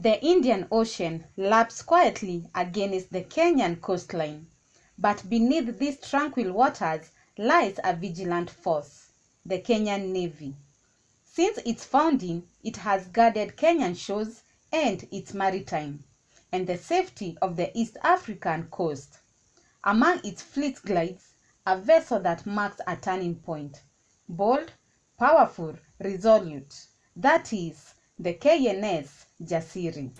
The Indian Ocean laps quietly against the Kenyan coastline, but beneath these tranquil waters lies a vigilant force, the Kenyan Navy. Since its founding, it has guarded Kenyan shores and its maritime, and the safety of the East African coast. Among its fleet glides a vessel that marks a turning point, bold, powerful, resolute. That is the KNS Jasiri.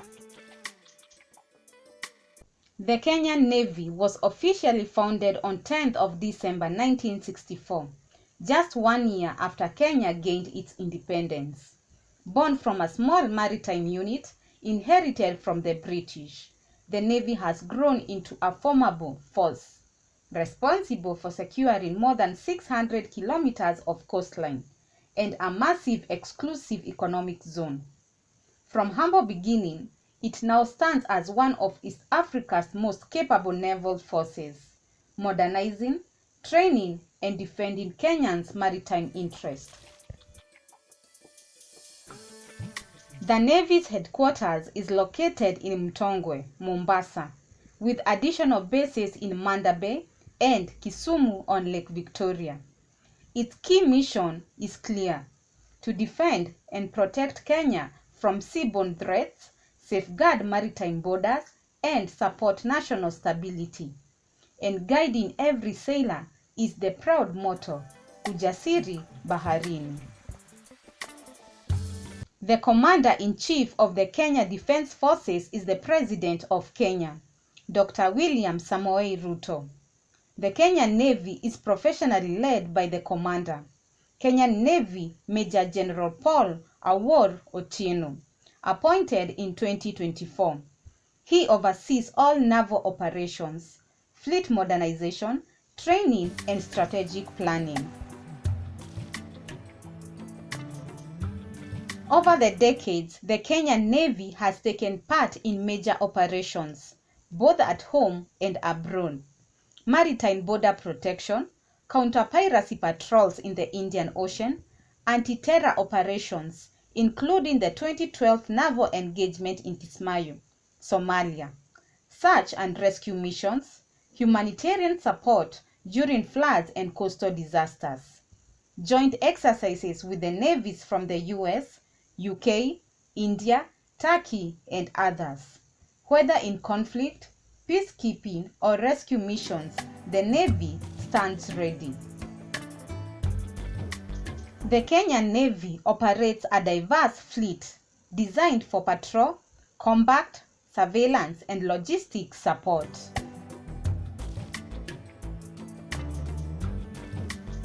The Kenyan Navy was officially founded on 10th of December 1964, just 1 year after Kenya gained its independence. Born from a small maritime unit inherited from the British, the Navy has grown into a formidable force, responsible for securing more than 600 kilometers of coastline and a massive exclusive economic zone. From humble beginning, it now stands as one of East Africa's most capable naval forces, modernizing, training, and defending Kenyan's maritime interests. The Navy's headquarters is located in Mtongwe, Mombasa, with additional bases in Manda Bay and Kisumu on Lake Victoria. Its key mission is clear: to defend and protect Kenya from seaborne threats, safeguard maritime borders, and support national stability. And guiding every sailor is the proud motto, Ujasiri Baharini. The Commander-in-Chief of the Kenya Defence Forces is the President of Kenya, Dr. William Samoei Ruto. The Kenyan Navy is professionally led by the Commander, Kenyan Navy Major General Paul Awor Otieno, appointed in 2024. He oversees all naval operations, fleet modernization, training, and strategic planning. Over the decades, the Kenyan Navy has taken part in major operations, both at home and abroad. Maritime border protection, counter-piracy patrols in the Indian Ocean, anti-terror operations, including the 2012 naval engagement in Kismayo, Somalia, search and rescue missions, humanitarian support during floods and coastal disasters, joint exercises with the navies from the US, UK, India, Turkey, and others. Whether in conflict, peacekeeping, or rescue missions, the Navy stands ready. The Kenyan Navy operates a diverse fleet designed for patrol, combat, surveillance, and logistics support.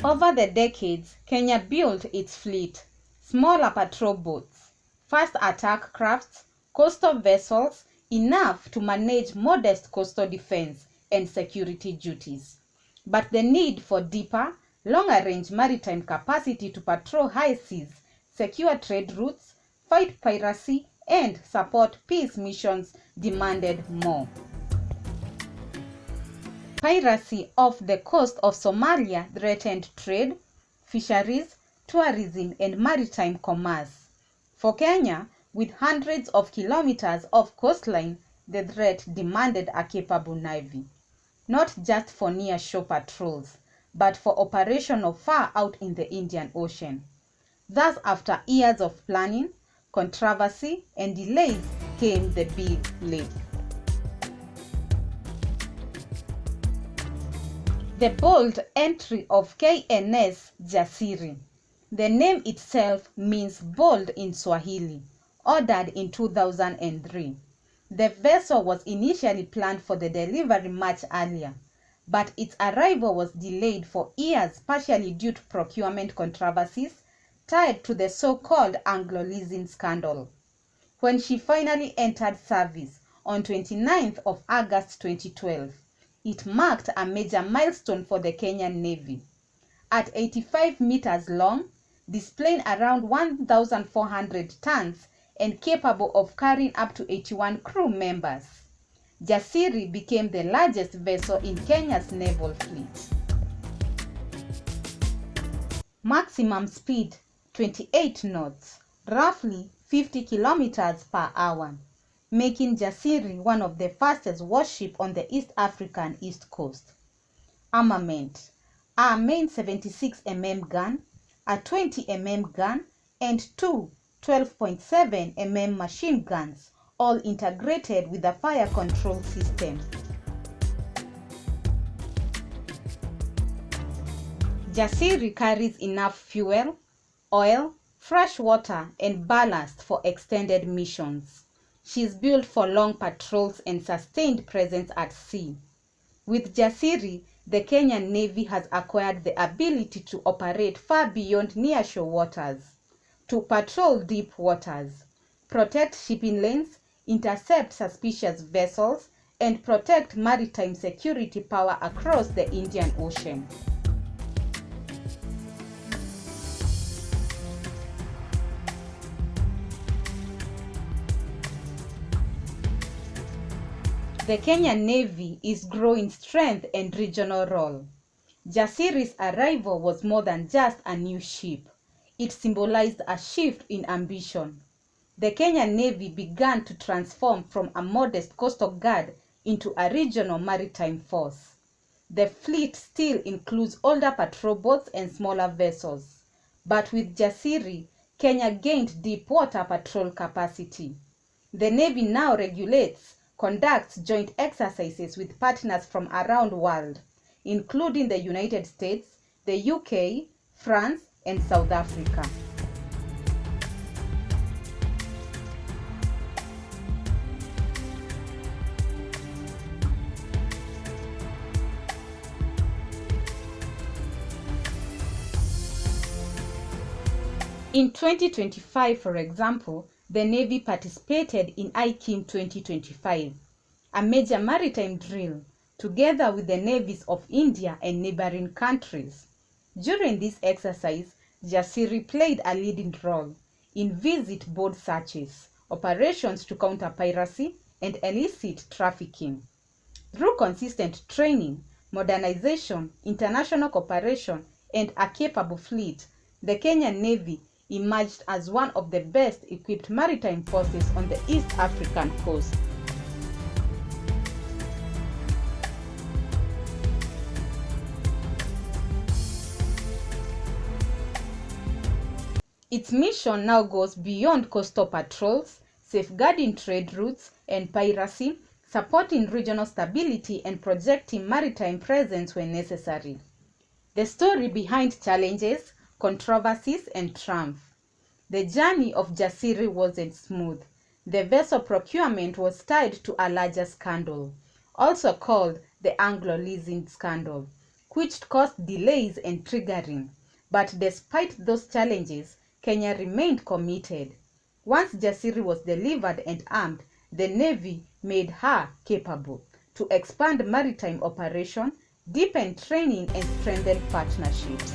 Over the decades, Kenya built its fleet: smaller patrol boats, fast attack crafts, coastal vessels, enough to manage modest coastal defense and security duties. But the need for deeper, longer-range maritime capacity to patrol high seas, secure trade routes, fight piracy, and support peace missions demanded more. Piracy off the coast of Somalia threatened trade, fisheries, tourism, and maritime commerce. For Kenya, with hundreds of kilometers of coastline, the threat demanded a capable navy, not just for near-shore patrols, but for operational far out in the Indian Ocean. Thus, after years of planning, controversy, and delays came the big leap. The bold entry of KNS Jasiri. The name itself means bold in Swahili, ordered in 2003. The vessel was initially planned for the delivery much earlier, but its arrival was delayed for years, partially due to procurement controversies tied to the so-called Anglo-leasing scandal. When she finally entered service on 29th of August 2012, it marked a major milestone for the Kenyan Navy. At 85 meters long, displaying around 1,400 tons and capable of carrying up to 81 crew members, Jasiri became the largest vessel in Kenya's naval fleet. Maximum speed 28 knots, roughly 50 kilometers per hour. making Jasiri one of the fastest warships on the East African East Coast. Armament: a main 76 mm gun, a 20 mm gun, and two 12.7 mm machine guns, all integrated with a fire control system. Jasiri carries enough fuel, oil, fresh water, and ballast for extended missions. She is built for long patrols and sustained presence at sea. With Jasiri, the Kenyan Navy has acquired the ability to operate far beyond nearshore waters, to patrol deep waters, protect shipping lanes, intercept suspicious vessels, and protect maritime security power across the Indian Ocean. The Kenyan Navy is growing strength and regional role. Jasiri's arrival was more than just a new ship. It symbolized a shift in ambition. The Kenyan Navy began to transform from a modest coastal guard into a regional maritime force. The fleet still includes older patrol boats and smaller vessels, but with Jasiri, Kenya gained deep water patrol capacity. The Navy now regulates, conducts joint exercises with partners from around the world, including the United States, the UK, France, and South Africa. In 2025, for example, the Navy participated in IKIM 2025, a major maritime drill, together with the navies of India and neighboring countries. During this exercise, Jasiri played a leading role in visit board searches, operations to counter piracy, and illicit trafficking. Through consistent training, modernization, international cooperation, and a capable fleet, the Kenyan Navy emerged as one of the best equipped maritime forces on the East African coast. Its mission now goes beyond coastal patrols, safeguarding trade routes and piracy, supporting regional stability and projecting maritime presence when necessary. The story behind challenges, controversies, and triumph. The journey of Jasiri wasn't smooth. The vessel procurement was tied to a larger scandal, also called the Anglo-leasing scandal, which caused delays and triggering. But despite those challenges, Kenya remained committed. Once Jasiri was delivered and armed, the Navy made her capable to expand maritime operation, deepen training, and strengthen partnerships.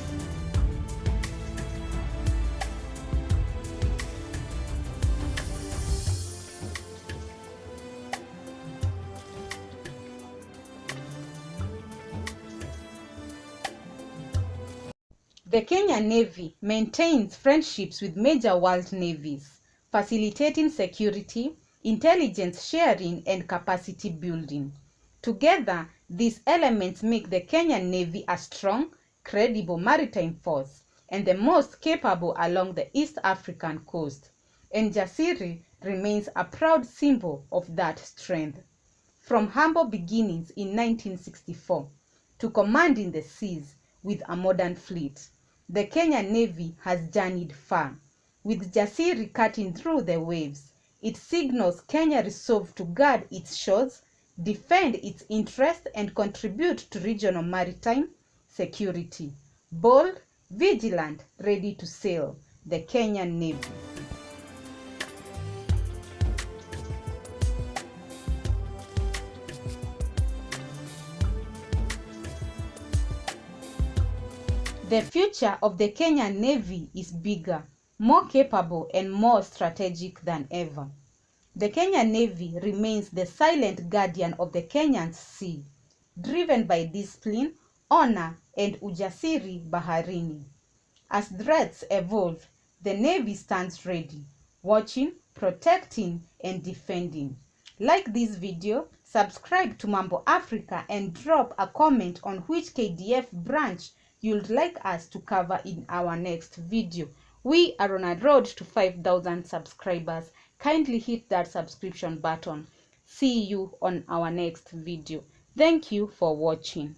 The Kenyan Navy maintains friendships with major world navies, facilitating security, intelligence sharing, and capacity building. Together, these elements make the Kenyan Navy a strong, credible maritime force and the most capable along the East African coast. And Jasiri remains a proud symbol of that strength. From humble beginnings in 1964 to commanding the seas with a modern fleet, the Kenyan Navy has journeyed far. With Jasiri cutting through the waves, it signals Kenya resolve to guard its shores, defend its interests, and contribute to regional maritime security. Bold, vigilant, ready to sail, the Kenyan Navy. The future of the Kenyan Navy is bigger, more capable, and more strategic than ever. The Kenyan Navy remains the silent guardian of the Kenyan sea, driven by discipline, honor, and Ujasiri Baharini. As threats evolve, the Navy stands ready, watching, protecting, and defending. Like this video, subscribe to Mambo Africa and drop a comment on which KDF branch you'd like us to cover in our next video. We are on a road to 5,000 subscribers. Kindly hit that subscription button. See you on our next video. Thank you for watching.